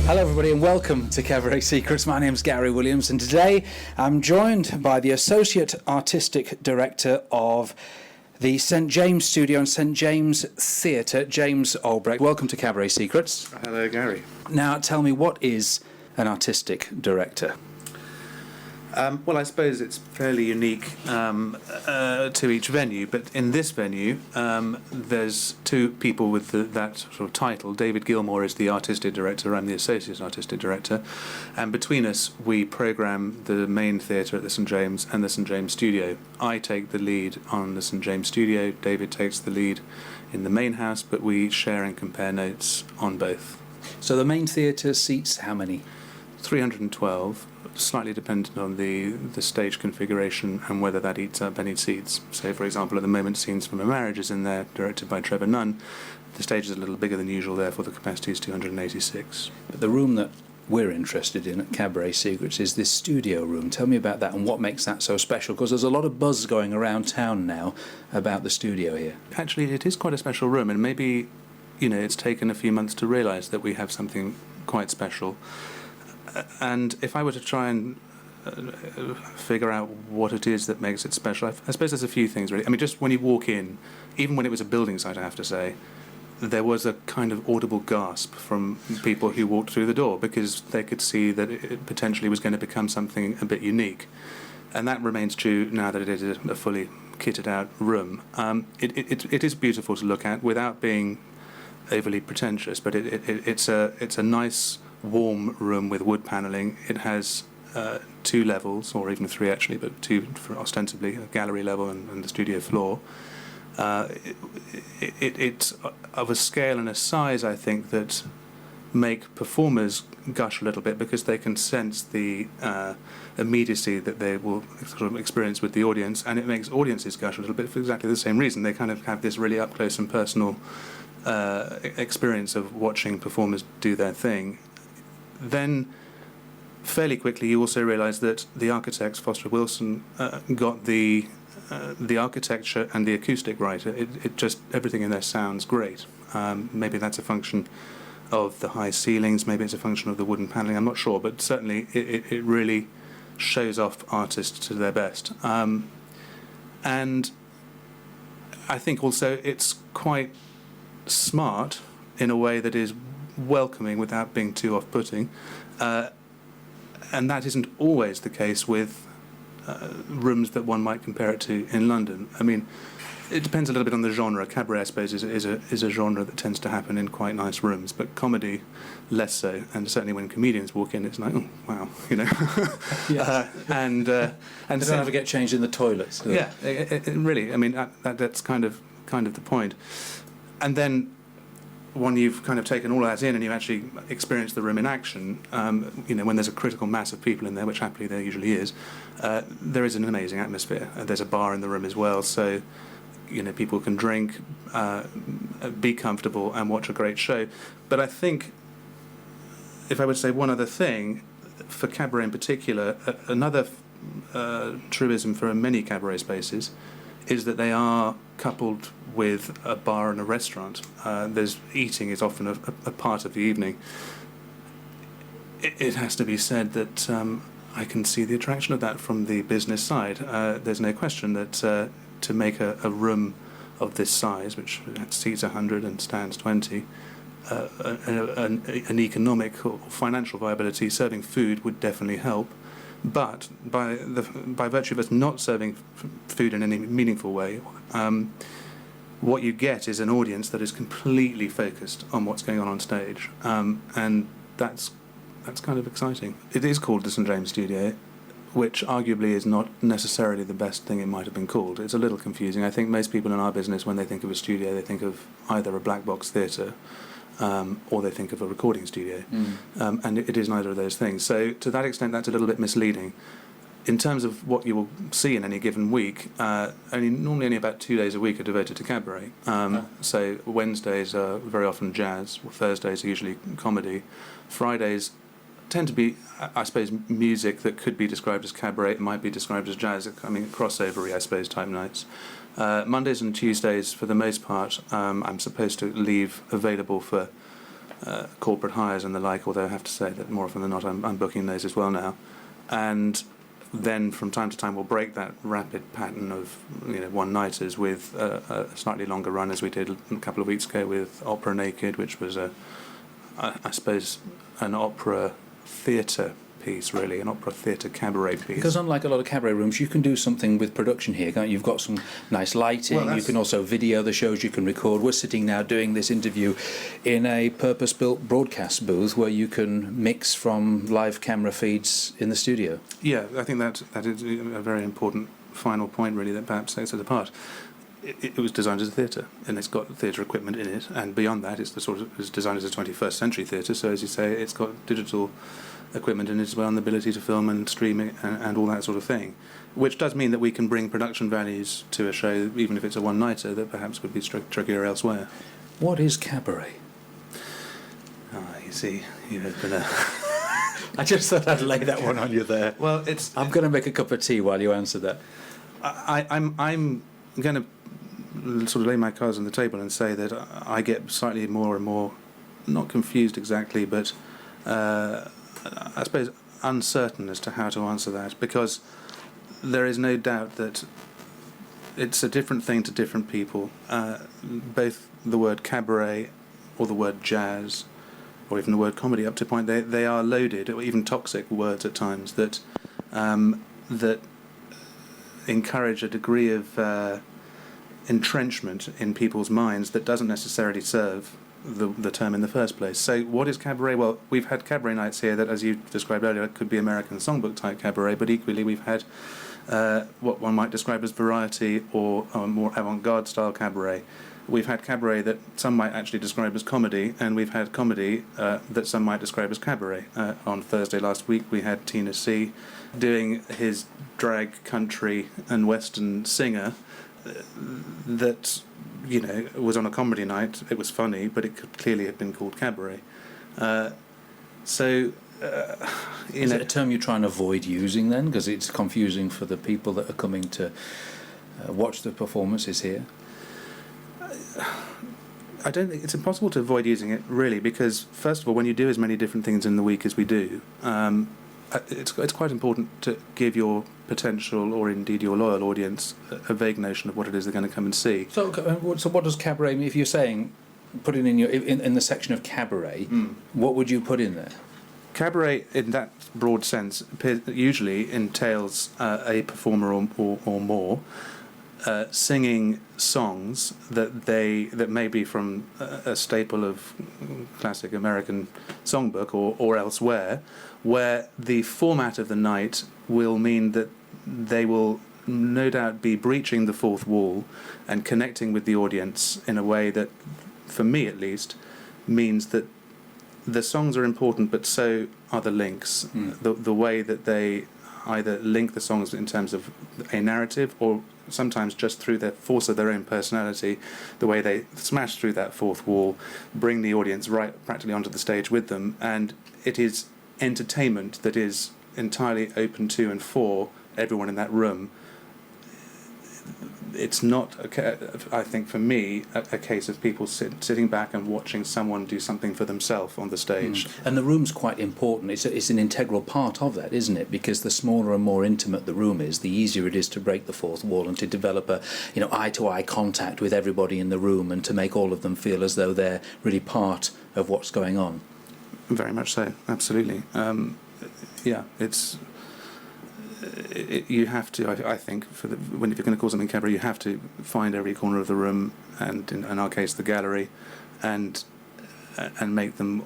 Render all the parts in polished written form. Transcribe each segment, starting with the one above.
Hello everybody and welcome to Cabaret Secrets. My name's Gary Williams and today I'm joined by the Associate Artistic Director of the St James Studio and St James Theatre, James Albrecht. Welcome to Cabaret Secrets. Hello, Gary. Now tell me, what is an artistic director? Well, I suppose it's fairly unique to each venue, but in this venue, there's two people with that sort of title. David Gilmore is the artistic director, I'm the associate artistic director, and between us we programme the main theatre at the St James and the St James Studio. I take the lead on the St James Studio, David takes the lead in the main house, but we share and compare notes on both. So the main theatre seats how many? 312. Slightly dependent on the stage configuration and whether that eats up any seats. So, for example, at the moment, Scenes from a Marriage is in there, directed by Trevor Nunn. The stage is a little bigger than usual, therefore the capacity is 286. But the room that we're interested in at Cabaret Secrets is this studio room. Tell me about that and what makes that so special, because there's a lot of buzz going around town now about the studio here. Actually, it is quite a special room, and maybe, it's taken a few months to realise that we have something quite special. And if I were to try and figure out what it is that makes it special, I suppose there's a few things, really. I mean, just when you walk in, even when it was a building site, I have to say, there was a kind of audible gasp from people who walked through the door because they could see that it potentially was going to become something a bit unique. And that remains true now that it is a fully kitted out room. It is beautiful to look at without being overly pretentious, but it's a nice, warm room with wood panelling. It has two levels, or even three actually, but two for ostensibly, a gallery level and the studio floor. It's of a scale and a size, I think, that make performers gush a little bit because they can sense the immediacy that they will sort of experience with the audience, and it makes audiences gush a little bit for exactly the same reason. They kind of have this really up close and personal experience of watching performers do their thing. Then, fairly quickly, you also realise that the architects, Foster Wilson, got the architecture and the acoustic right. It just, everything in there sounds great. Maybe that's a function of the high ceilings, maybe it's a function of the wooden panelling, I'm not sure, but certainly it really shows off artists to their best. And I think also it's quite smart in a way that is welcoming without being too off-putting, and that isn't always the case with rooms that one might compare it to in London. I mean, it depends a little bit on the genre. Cabaret, I suppose, is a genre that tends to happen in quite nice rooms, but comedy less so. And certainly when comedians walk in, it's like, oh wow, Yeah. and they don't ever get changed in the toilets. Do they? Yeah, it really. I mean, that's kind of the point. And then, when you've kind of taken all that in and you actually experience the room in action, when there's a critical mass of people in there, which happily there usually is, there is an amazing atmosphere. There's a bar in the room as well, so people can drink, be comfortable, and watch a great show. But I think, if I would say one other thing, for cabaret in particular, another truism for many cabaret spaces is that they are coupled with a bar and a restaurant. There's eating is often a part of the evening. It has to be said that I can see the attraction of that from the business side. There's no question that to make a room of this size, which seats 100 and stands 20, an economic or financial viability, serving food would definitely help. But by virtue of us not serving food in any meaningful way, what you get is an audience that is completely focused on what's going on stage, and that's kind of exciting. It is called the St James Studio, which arguably is not necessarily the best thing it might have been called. It's a little confusing. I think most people in our business, when they think of a studio, they think of either a black box theatre or they think of a recording studio, and it is neither of those things. So to that extent, that's a little bit misleading. In terms of what you will see in any given week, normally only about 2 days a week are devoted to cabaret. So Wednesdays are very often jazz, Thursdays are usually comedy, Fridays tend to be, I suppose, music that could be described as cabaret, it might be described as jazz, I mean, crossover-y, I suppose, type nights. Mondays and Tuesdays, for the most part, I'm supposed to leave available for corporate hires and the like, although I have to say that more often than not I'm booking those as well now. And then from time to time we'll break that rapid pattern of one-nighters with a slightly longer run, as we did a couple of weeks ago with Opera Naked, which was I suppose an opera theatre piece, really, an opera theatre cabaret piece. Because unlike a lot of cabaret rooms, you can do something with production here, can't you? You've got some nice lighting, you can also video the shows, you can record. We're sitting now doing this interview in a purpose-built broadcast booth where you can mix from live camera feeds in the studio. Yeah, I think that is a very important final point, really, that perhaps sets it apart. It was designed as a theatre, and it's got theatre equipment in it, and beyond that, it's designed as a 21st century theatre. So, as you say, it's got digital equipment in it as well, and the ability to film and stream it and all that sort of thing, which does mean that we can bring production values to a show, even if it's a one-nighter, that perhaps would be trickier elsewhere. What is cabaret? You see, you've been a... I just thought I'd lay that one on you there. Well, I'm going to make a cup of tea while you answer that. I'm going to sort of lay my cards on the table and say that I get slightly more and more, not confused exactly, but I suppose uncertain as to how to answer that, because there is no doubt that it's a different thing to different people. Both the word cabaret or the word jazz or even the word comedy, up to a point, they are loaded, or even toxic words at times, that that encourage a degree of entrenchment in people's minds that doesn't necessarily serve the term in the first place. So what is cabaret? Well, we've had cabaret nights here that, as you described earlier, it could be American songbook type cabaret, but equally we've had what one might describe as variety or more avant-garde style cabaret. We've had cabaret that some might actually describe as comedy, and we've had comedy that some might describe as cabaret. On Thursday last week we had Tina C doing his drag country and western singer that, you know, was on a comedy night. It was funny, but it could clearly have been called cabaret. Is it a term you're trying to avoid using then, because it's confusing for the people that are coming to watch the performances here? I don't think it's impossible to avoid using it, really, because first of all, when you do as many different things in the week as we do, it's quite important to give your potential, or indeed your loyal audience, a vague notion of what it is they're going to come and see. So what does cabaret mean? If you're saying, put it in your in the section of cabaret, what would you put in there? Cabaret, in that broad sense, usually entails a performer or more singing songs that may be from a staple of classic American songbook or elsewhere, where the format of the night will mean that they will no doubt be breaching the fourth wall and connecting with the audience in a way that, for me at least, means that the songs are important, but so are the links. The way that they either link the songs in terms of a narrative, or sometimes just through the force of their own personality, the way they smash through that fourth wall, bring the audience right practically onto the stage with them, and it is entertainment that is entirely open to and for everyone in that room. It's not, I think, for me, a case of people sitting back and watching someone do something for themselves on the stage. And the room's quite important. It's an integral part of that, isn't it? Because the smaller and more intimate the room is, the easier it is to break the fourth wall and to develop a, eye-to-eye contact with everybody in the room, and to make all of them feel as though they're really part of what's going on. Very much so, absolutely. You have to, I think, if you're going to call something cabaret, you have to find every corner of the room, and in our case the gallery, and make them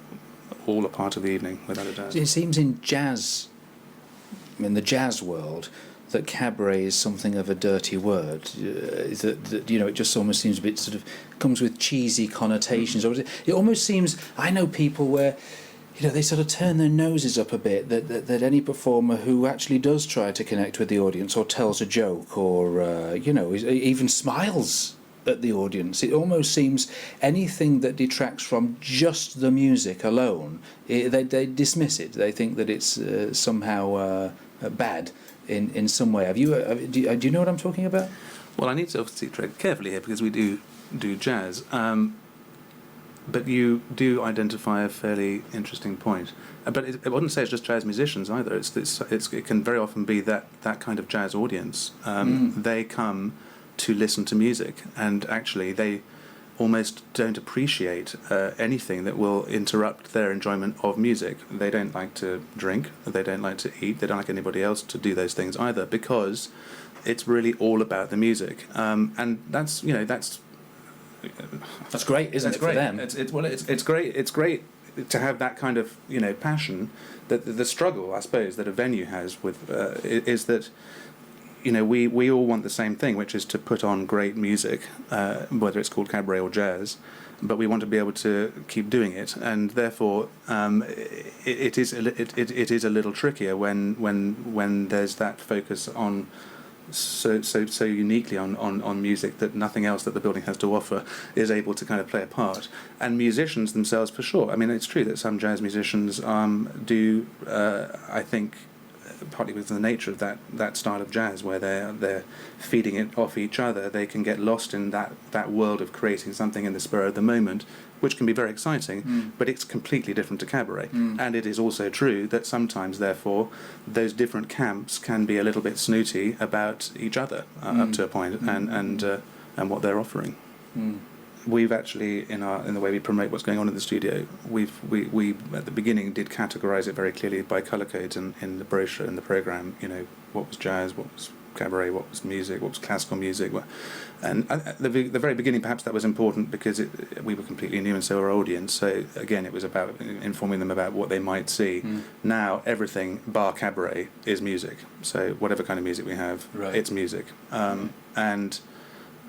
all a part of the evening, without a doubt. It seems in the jazz world, that cabaret is something of a dirty word. It just almost seems a bit sort of comes with cheesy connotations. Or it almost seems, I know people where, they sort of turn their noses up a bit, that any performer who actually does try to connect with the audience, or tells a joke, or even smiles at the audience. It almost seems anything that detracts from just the music alone, they dismiss it. They think that it's somehow bad in some way. Do you know what I'm talking about? Well, I need to obviously tread carefully here, because we do jazz. But you do identify a fairly interesting point. But I wouldn't say it's just jazz musicians either. It can very often be that kind of jazz audience. They come to listen to music, and actually they almost don't appreciate anything that will interrupt their enjoyment of music. They don't like to drink, they don't like to eat, they don't like anybody else to do those things either, because it's really all about the music. And that's great, isn't it, for them? It's great. It's great to have that kind of passion. That the struggle, I suppose, that a venue has with is that we all want the same thing, which is to put on great music, whether it's called cabaret or jazz, but we want to be able to keep doing it, and therefore it is a little trickier when there's that focus on so uniquely on music that nothing else that the building has to offer is able to kind of play a part. And musicians themselves, for sure. I mean, it's true that some jazz musicians do, I think, partly because of the nature of that style of jazz, where they're feeding it off each other, they can get lost in that world of creating something in the spur of the moment, which can be very exciting, but it's completely different to cabaret. And it is also true that sometimes, therefore, those different camps can be a little bit snooty about each other up to a point, and what they're offering. We've actually, in the way we promote what's going on in the studio, we at the beginning did categorise it very clearly by colour codes in the brochure and the programme. What was jazz, what was cabaret, what was music, what was classical music. And at the very beginning, perhaps that was important because we were completely new and so were our audience. So again, it was about informing them about what they might see. Now everything bar cabaret is music. So whatever kind of music we have, it's music.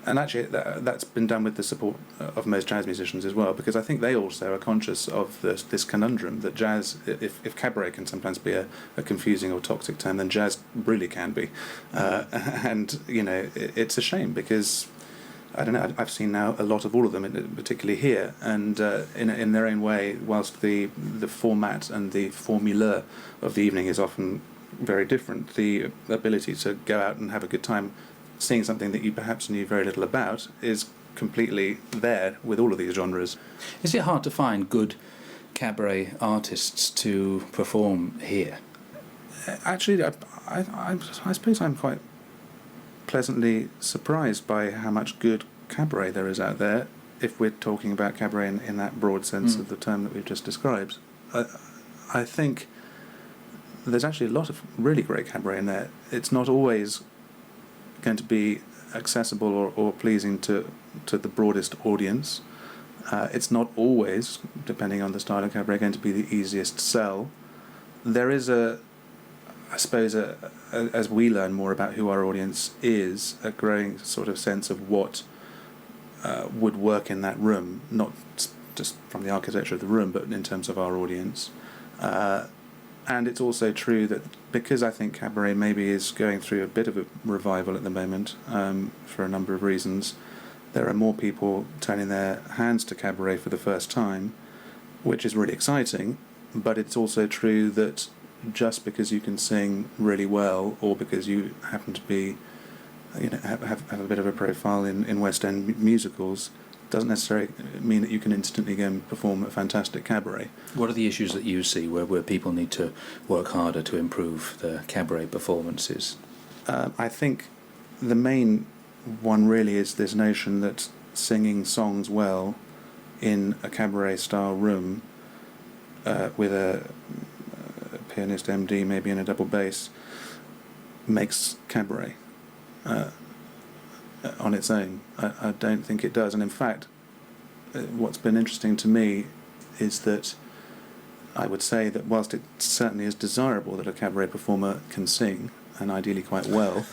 And actually, that's been done with the support of most jazz musicians as well, because I think they also are conscious of this conundrum that jazz, if cabaret can sometimes be a confusing or toxic term, then jazz really can be. And, it's a shame because, I don't know, I've seen now a lot of all of them, particularly here, and in their own way, whilst the format and the formula of the evening is often very different, the ability to go out and have a good time seeing something that you perhaps knew very little about is completely there with all of these genres. Is it hard to find good cabaret artists to perform here? Actually, I suppose I'm quite pleasantly surprised by how much good cabaret there is out there, if we're talking about cabaret in that broad sense of the term that we've just described. I think there's actually a lot of really great cabaret in there. It's not always going to be accessible or pleasing to the broadest audience. It's not always, depending on the style of cabaret, going to be the easiest sell. There is I suppose, as we learn more about who our audience is, a growing sort of sense of what would work in that room, not just from the architecture of the room, but in terms of our audience. And it's also true that because I think cabaret maybe is going through a bit of a revival at the moment, for a number of reasons, there are more people turning their hands to cabaret for the first time, which is really exciting. But it's also true that just because you can sing really well, or because you happen to be, have a bit of a profile in West End musicals, doesn't necessarily mean that you can instantly go and perform a fantastic cabaret. What are the issues that you see where people need to work harder to improve their cabaret performances? I think the main one really is this notion that singing songs well in a cabaret-style room with a pianist MD maybe in a double bass makes cabaret. On its own, I don't think it does. And in fact, what's been interesting to me is that I would say that whilst it certainly is desirable that a cabaret performer can sing, and ideally quite well,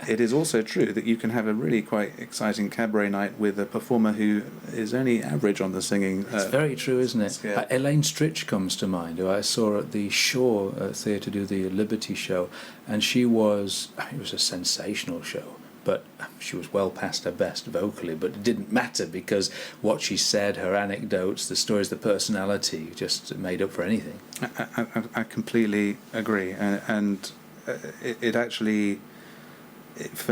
it is also true that you can have a really quite exciting cabaret night with a performer who is only average on the singing. It's very true, isn't it? Elaine Stritch comes to mind, who I saw at the Shaw Theatre do the Liberty show, and it was a sensational show. But she was well past her best vocally, but it didn't matter because what she said, her anecdotes, the stories, the personality, just made up for anything. I completely agree, and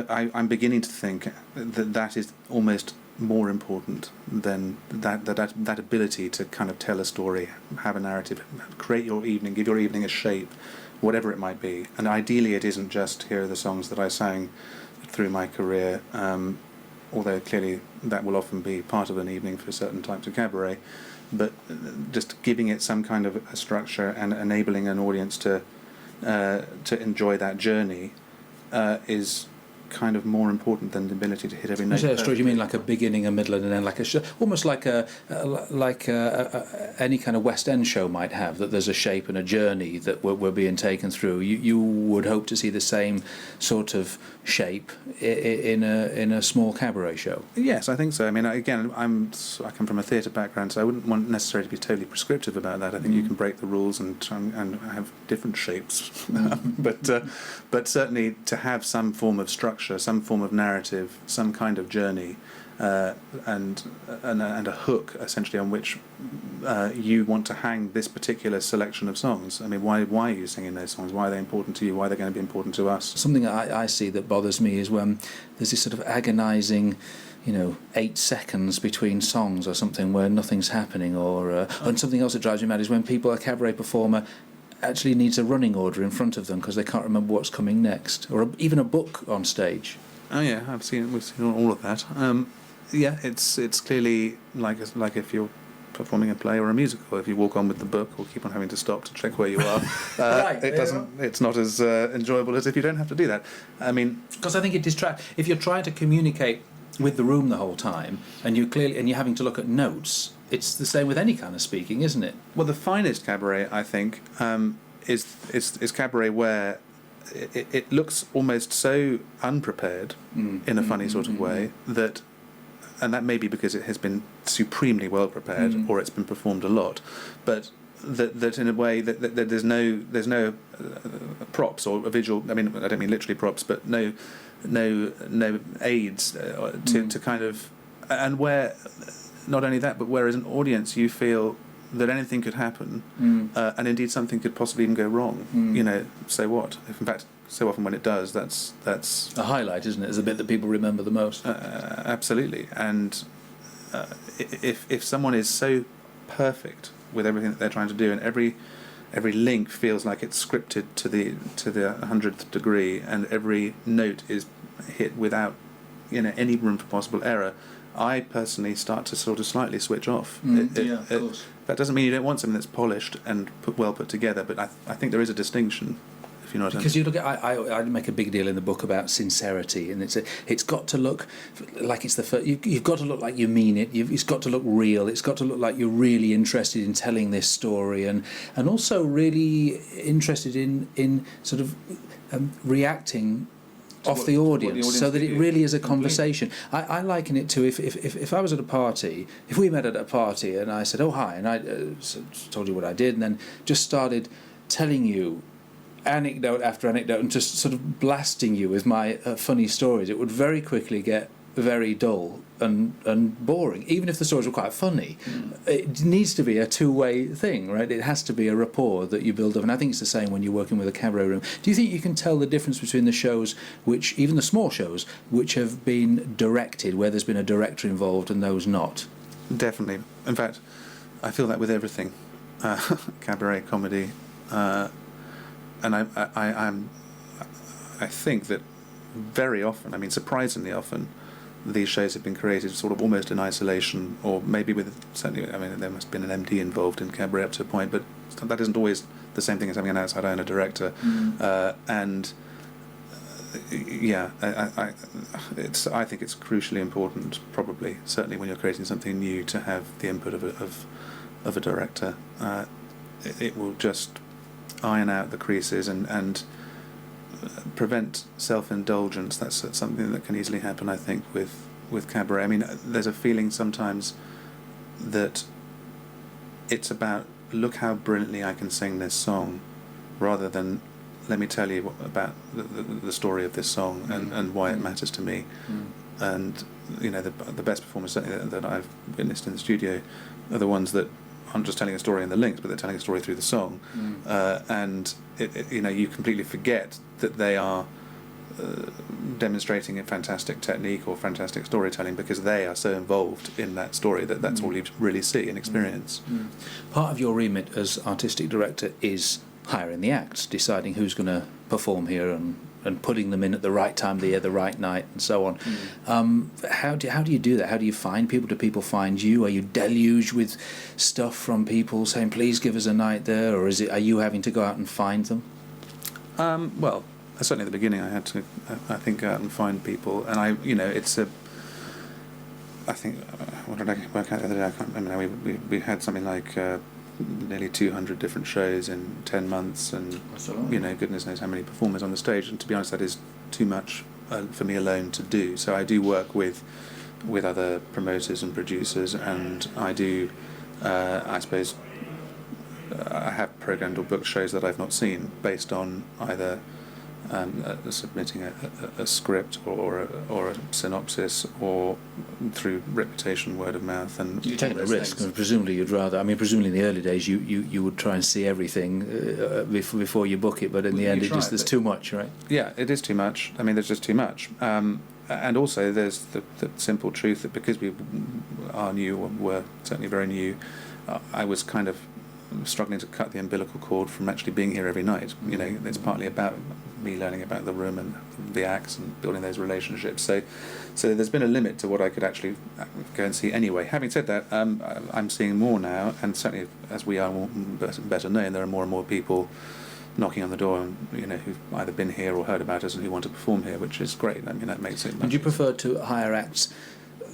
I'm beginning to think that is almost more important than that ability to kind of tell a story, have a narrative, create your evening, give your evening a shape, whatever it might be. And ideally it isn't just here are the songs that I sang through my career, although clearly that will often be part of an evening for certain types of cabaret, but just giving it some kind of a structure and enabling an audience to enjoy that journey is kind of more important than the ability to hit every note. Do you mean like a beginning, a middle, and an end, like a show, almost like any kind of West End show might have? That there's a shape and a journey that we're being taken through. You would hope to see the same sort of shape in a small cabaret show. Yes, I think so. I mean, again, I come from a theatre background, so I wouldn't want necessarily to be totally prescriptive about that. I think you can break the rules and try and have different shapes, but certainly to have some form of structure, some form of narrative, some kind of journey, and a hook essentially on which you want to hang this particular selection of songs. I mean, why are you singing those songs? Why are they important to you? Why are they going to be important to us? Something I see that bothers me is when there's this sort of agonising 8 seconds between songs or something where nothing's happening, and something else that drives me mad is when a cabaret performer actually needs a running order in front of them because they can't remember what's coming next, or even a book on stage. Oh yeah, we've seen all of that. Yeah, it's clearly like if you're performing a play or a musical. If you walk on with the book or keep on having to stop to check where you are, it's not as enjoyable as if you don't have to do that. I mean, because I think it distracts. If you're trying to communicate with the room the whole time and you're having to look at notes, it's the same with any kind of speaking, isn't it? Well, the finest cabaret, I think, is cabaret where it looks almost so unprepared in a funny sort of way that, and that may be because it has been supremely well prepared or it's been performed a lot, but that in a way that there's no props or a visual. I mean, I don't mean literally props, but no aids to kind of, and where not only that, but where as an audience you feel that anything could happen, and indeed something could possibly even go wrong. So what? If in fact, so often when it does, that's a highlight, isn't it? It's the bit that people remember the most. Absolutely. And if someone is so perfect with everything that they're trying to do, and every link feels like it's scripted to the 100th degree, and every note is hit without any room for possible error, I personally start to sort of slightly switch off. Of course. That doesn't mean you don't want something that's polished and well put together, but I think there is a distinction, if you know what I mean. Because you look at, I make a big deal in the book about sincerity, and it's got to look like it's the first. You've got to look like you mean it. It's got to look real. It's got to look like you're really interested in telling this story, and also really interested in sort of reacting off the audience, so that it really is a conversation. I liken it to if I was at a party, if we met at a party and I said, oh hi, and I told you what I did, and then just started telling you anecdote after anecdote and just sort of blasting you with my funny stories, it would very quickly get very dull and boring. Even if the stories were quite funny, it needs to be a two-way thing, right? It has to be a rapport that you build up, and I think it's the same when you're working with a cabaret room. Do you think you can tell the difference between the shows, which, even the small shows, which have been directed, where there's been a director involved, and those not? Definitely. In fact, I feel that with everything, cabaret, comedy, and I think that very often, I mean surprisingly often, these shows have been created sort of almost in isolation, or maybe with certainly. I mean, there must have been an MD involved in cabaret up to a point, but that isn't always the same thing as having an outside owner director. I think it's crucially important, probably certainly when you're creating something new, to have the input of a director. It will just iron out the creases and prevent self-indulgence. That's something that can easily happen, I think, with cabaret. I mean, there's a feeling sometimes that it's about, look how brilliantly I can sing this song, rather than let me tell you about the story of this song and why it matters to me. And the best performers certainly that I've witnessed in the studio are the ones that aren't just telling a story in the links, but they're telling a story through the song. And you completely forget that they are demonstrating a fantastic technique or fantastic storytelling, because they are so involved in that story that that's all you really see and experience. Part of your remit as artistic director is hiring the acts, deciding who's going to perform here and putting them in at the right time of the year, the right night, and so on. How do you do that? How do you find people? Do people find you? Are you deluged with stuff from people saying, please give us a night there, or are you having to go out and find them? Well, certainly at the beginning I had to, I think, go out and find people, and I think, what did I work out the other day? I can't remember. We had something like nearly 200 different shows in 10 months, and goodness knows how many performers on the stage, and to be honest, that is too much for me alone to do. So I do work with other promoters and producers, and I do, I suppose, I have programmed or booked shows that I've not seen based on either submitting a script or a synopsis, or through reputation, word of mouth. And you're taking a risk, and presumably you'd rather. I mean, presumably in the early days you would try and see everything before you book it, but in the end there's too much, right? Yeah, it is too much. I mean, there's just too much. And also there's the simple truth that because we are new, or were certainly very new, I was kind of struggling to cut the umbilical cord from actually being here every night. It's partly about me learning about the room and the acts and building those relationships. So there's been a limit to what I could actually go and see anyway. Having said that, I'm seeing more now, and certainly as we are better known, there are more and more people knocking on the door, and who've either been here or heard about us and who want to perform here, which is great. I mean, that makes it. Would you prefer to hire acts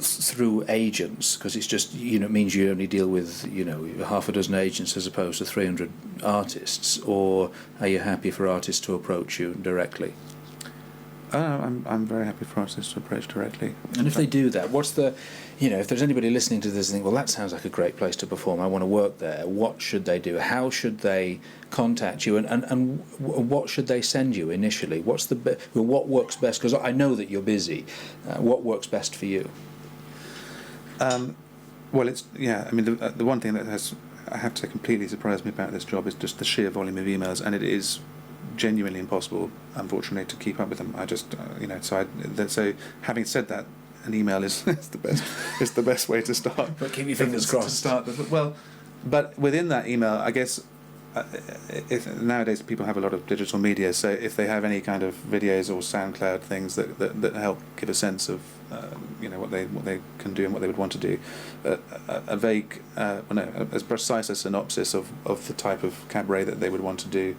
through agents, because it's just it means you only deal with half a dozen agents as opposed to 300 artists, or are you happy for artists to approach you directly? I'm very happy for artists to approach directly. And if they do that, what's the if there's anybody listening to this and think, well, that sounds like a great place to perform, I want to work there, what should they do? How should they contact you, and what should they send you initially? What works best? Because I know that you're busy. What works best for you? Well, I mean, the one thing that I have to completely surprise me about this job is just the sheer volume of emails, and it is genuinely impossible, unfortunately, to keep up with them. I just, so having said that, an email is the best way to start. But keep your fingers crossed. To start, well, but within that email, I guess. If nowadays people have a lot of digital media, so if they have any kind of videos or SoundCloud things that help give a sense of what they can do and what they would want to do, a vague, as precise a synopsis of the type of cabaret that they would want to do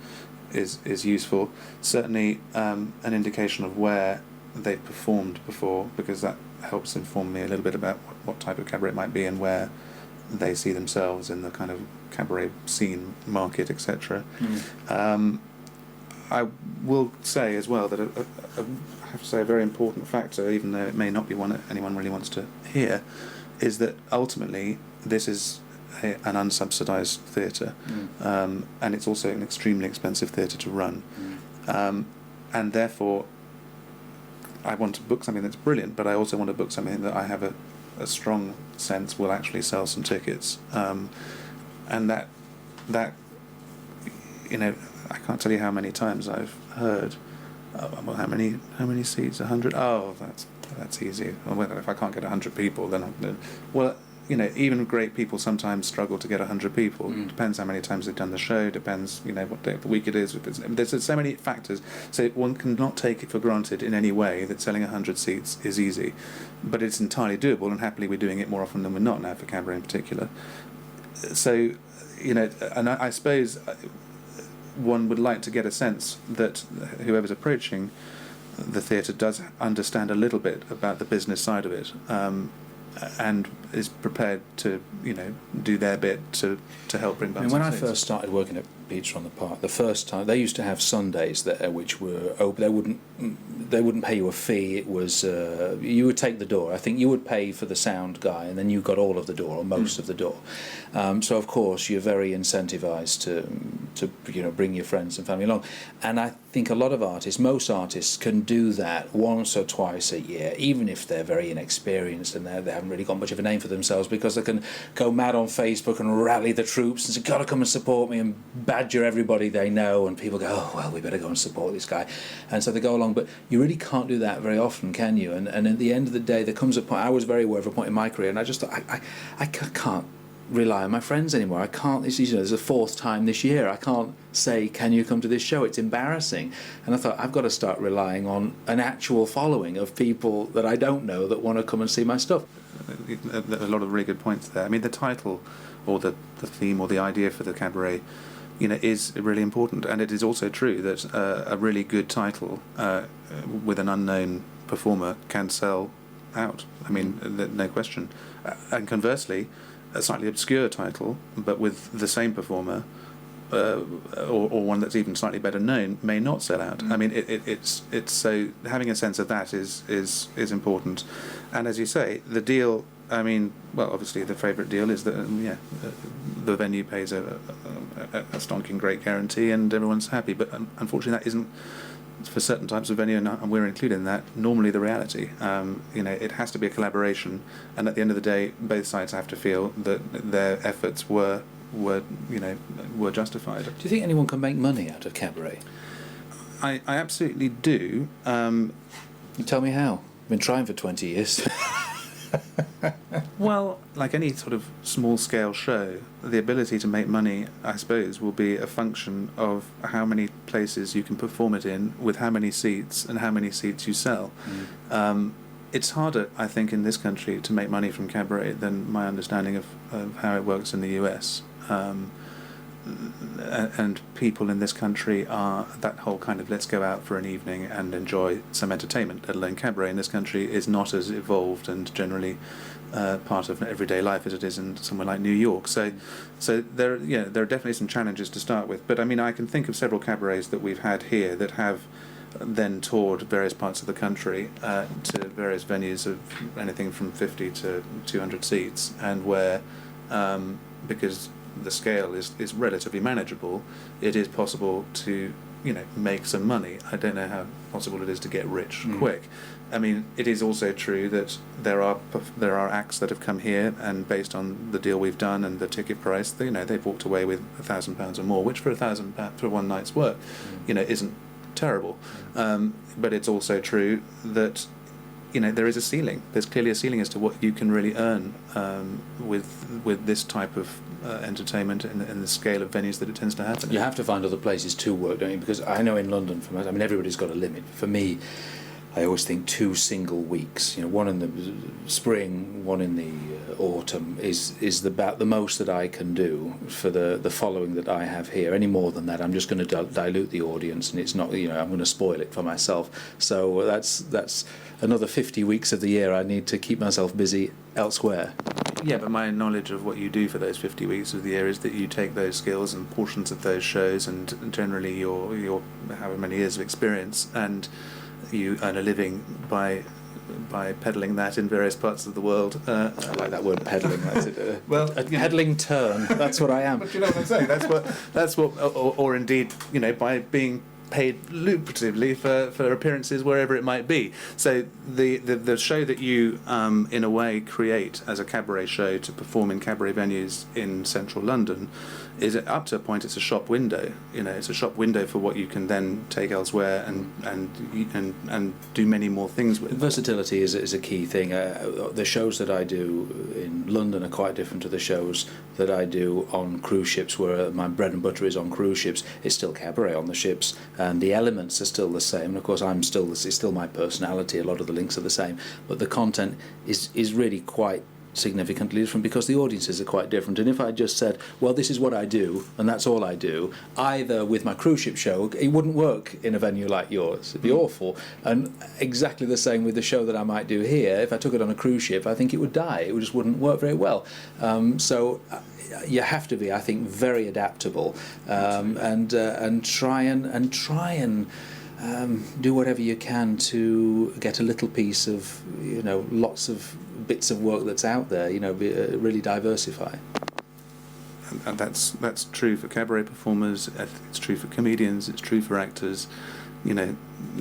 is useful. Certainly, an indication of where they've performed before, because that helps inform me a little bit about what type of cabaret it might be and where they see themselves in the kind of cabaret scene, market, etc. I will say as well that I have to say a very important factor, even though it may not be one that anyone really wants to hear, is that ultimately this is an unsubsidised theatre, and it's also an extremely expensive theatre to run, and therefore I want to book something that's brilliant, but I also want to book something that I have a strong sense will actually sell some tickets, and that I can't tell you how many times I've heard, well, how many seats? 100? Oh, that's easy. Well, if I can't get 100 people, then even great people sometimes struggle to get 100 people. Depends how many times they've done the show. Depends, what day of the week it is. There's so many factors. So one cannot take it for granted in any way that selling 100 seats is easy, but it's entirely doable. And happily, we're doing it more often than we're not now for cabaret in particular. So, and I suppose one would like to get a sense that whoever's approaching the theatre does understand a little bit about the business side of it. And is prepared to, do their bit to help bring back. When I first started working at Beach on the Park, the first time they used to have Sundays there, which were open. They wouldn't pay you a fee. It was you would take the door. I think you would pay for the sound guy, and then you got all of the door or most of the door. So of course you're very incentivised to bring your friends and family along. And I think a lot of most artists can do that once or twice a year, even if they're very inexperienced and they haven't really got much of a name. name for themselves because they can go mad on Facebook and rally the troops and say, "Got to come and support me," and badger everybody they know, and people go, "Oh well, we better go and support this guy," and so they go along. But you really can't do that very often, can you? And at the end of the day, there comes a point. I was very aware of a point in my career, and I just thought, I can't rely on my friends anymore. I can't. There's a fourth time this year. I can't say, "Can you come to this show?" It's embarrassing. And I thought, I've got to start relying on an actual following of people that I don't know that want to come and see my stuff. A lot of really good points there. I mean, the title, or the theme, or the idea for the cabaret, is really important. And it is also true that a really good title with an unknown performer can sell out. I mean, no question. And conversely, a slightly obscure title, but with the same performer, or one that's even slightly better known, may not sell out. I mean, it's so having a sense of that is important. And as you say, the deal. I mean, well, obviously the favourite deal is that the venue pays a stonking great guarantee and everyone's happy. But unfortunately, that isn't, for certain types of venue, and we're included in that, normally the reality. It has to be a collaboration, and at the end of the day, both sides have to feel that their efforts were justified. Do you think anyone can make money out of cabaret? I absolutely do. You tell me how. I've been trying for 20 years. Well, like any sort of small-scale show, the ability to make money, I suppose, will be a function of how many places you can perform it in, with how many seats, and how many seats you sell. It's harder, I think, in this country to make money from cabaret than my understanding of how it works in the US. And people in this country are that whole kind of let's go out for an evening and enjoy some entertainment, let alone cabaret in this country is not as evolved and generally part of everyday life as it is in somewhere like New York. So there are definitely some challenges to start with. But I mean, I can think of several cabarets that we've had here that have then toured various parts of the country to various venues of anything from 50 to 200 seats, and where because the scale is relatively manageable, it is possible to make some money. I don't know how possible it is to get rich quick. I mean, it is also true that there are acts that have come here, and based on the deal we've done and the ticket price, they've walked away with £1,000 or more, which for £1,000 for one night's work, isn't terrible. But it's also true that there is a ceiling. There's clearly a ceiling as to what you can really earn with this type of entertainment and the scale of venues that it tends to happen. You have to find other places to work, don't you? Because I know in London, everybody's got a limit. For me, I always think 2 single weeks. One in the spring, one in the autumn is about the most that I can do for the following that I have here. Any more than that, I'm just going to dilute the audience, and it's not. I'm going to spoil it for myself. So that's another 50 weeks of the year I need to keep myself busy elsewhere. Yeah, but my knowledge of what you do for those 50 weeks of the year is that you take those skills and portions of those shows, and generally your however many years of experience, and you earn a living by peddling that in various parts of the world. I like that word, peddling. That's it. Well, a peddling turn. That's what I am. But you know what I'm saying? That's what, or indeed, by being paid lucratively for appearances wherever it might be. So the show that you in a way create as a cabaret show to perform in cabaret venues in central London is, up to a point, it's a shop window. It's a shop window for what you can then take elsewhere and do many more things with. Versatility is a key thing. The shows that I do in London are quite different to the shows that I do on cruise ships, where my bread and butter is on cruise ships. It's still cabaret on the ships, and the elements are still the same. And of course, it's still my personality. A lot of the links are the same, but the content is really quite significantly different because the audiences are quite different. And if I just said, well, this is what I do and that's all I do, either with my cruise ship show, it wouldn't work in a venue like yours. It'd be awful. And exactly the same with the show that I might do here. If I took it on a cruise ship, I think it would die. It just wouldn't work very well. So you have to be, I think, very adaptable, and try and do whatever you can to get a little piece of, lots of bits of work that's out there, really diversify. And that's true for cabaret performers, it's true for comedians, it's true for actors.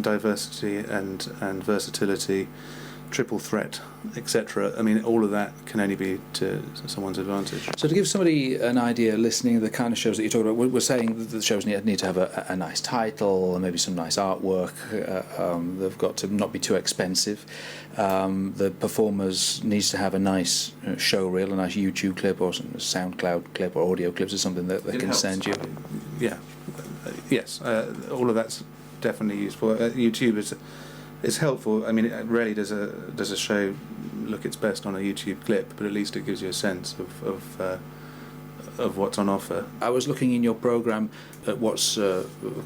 Diversity and versatility triple threat, etc. I mean, all of that can only be to someone's advantage. So to give somebody an idea listening to the kind of shows that you're talking about, we're saying that the shows need to have a nice title and maybe some nice artwork. They've got to not be too expensive. The performers needs to have a nice show reel, a nice YouTube clip or some SoundCloud clip or audio clips or something that they can send you. Yeah. Yes. All of that's definitely useful. YouTube is helpful. I mean, it rarely does a show look its best on a YouTube clip, but at least it gives you a sense of what's on offer. I was looking in your programme at what's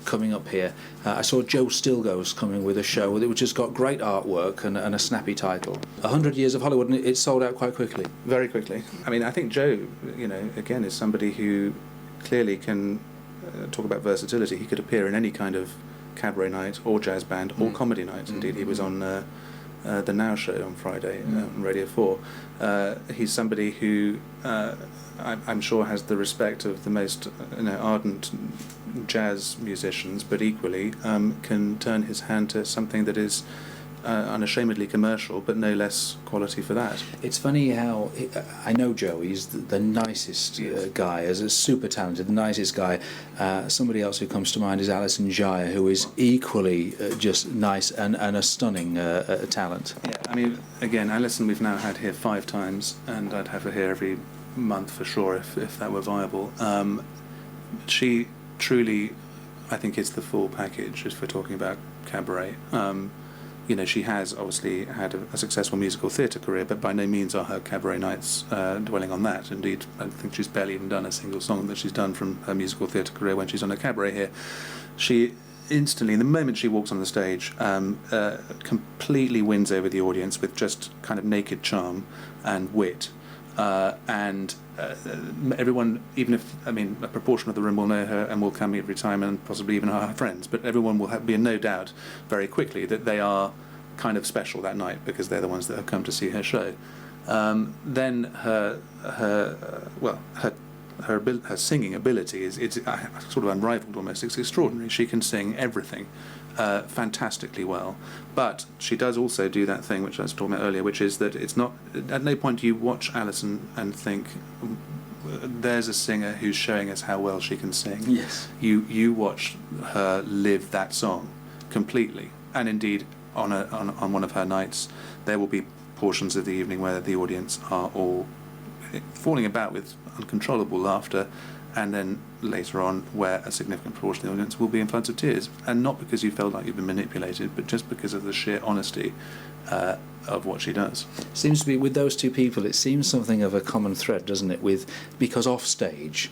coming up here. I saw Joe Stilgoe's coming with a show which has got great artwork and a snappy title. 100 Years of Hollywood, and it sold out quite quickly. Very quickly. I mean, I think Joe, again, is somebody who clearly can talk about versatility. He could appear in any kind of cabaret night or jazz band or comedy night. Indeed, he was on the Now Show on Friday on Radio 4. He's somebody who I'm sure has the respect of the most ardent jazz musicians, but equally can turn his hand to something that is unashamedly commercial, but no less quality for that. It's funny how I know Joe. He's the nicest guy, as a super talented, the nicest guy. Somebody else who comes to mind is Alison Jaya, who is equally just nice and a stunning talent. Yeah, I mean, again, Alison we've now had here 5 times, and I'd have her here every month for sure if that were viable. She truly, I think, is the full package if we're talking about cabaret. She has obviously had a successful musical theatre career, but by no means are her cabaret nights dwelling on that. Indeed, I think she's barely even done a single song that she's done from her musical theatre career when she's on a cabaret here. She instantly, the moment she walks on the stage, completely wins over the audience with just kind of naked charm and wit. And everyone, even if, a proportion of the room will know her and will come every time, and possibly even her friends, but everyone will be in no doubt very quickly that they are kind of special that night because they're the ones that have come to see her show. Then her singing ability is sort of unrivaled almost. It's extraordinary. She can sing everything fantastically well, but she does also do that thing which I was talking about earlier, which is that it's not, at no point do you watch Alison and think there's a singer who's showing us how well she can sing. Yes. You watch her live that song completely, and indeed on one of her nights there will be portions of the evening where the audience are all falling about with uncontrollable laughter, and then later on where a significant proportion of the audience will be in floods of tears, and not because you felt like you've been manipulated, but just because of the sheer honesty of what she does. Seems to be, with those two people, it seems something of a common thread, doesn't it? Because off stage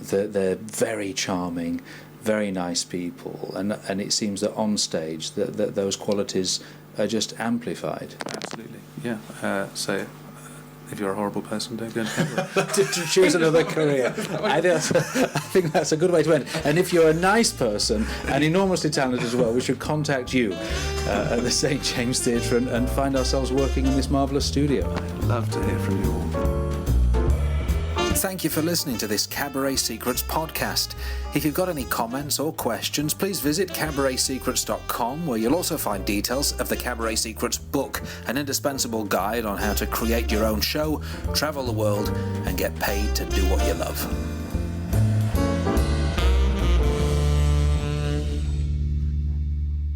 they're very charming, very nice people, and it seems that on stage that those qualities are just amplified. Absolutely, yeah. So if you're a horrible person, don't go to to choose another career. I think that's a good way to end. And if you're a nice person and enormously talented as well, we should contact you at the St James Theatre and find ourselves working in this marvellous studio. I'd love to hear from you all. Thank you for listening to this Cabaret Secrets podcast. If you've got any comments or questions, please visit cabaretsecrets.com, where you'll also find details of the Cabaret Secrets book, an indispensable guide on how to create your own show, travel the world, and get paid to do what you love.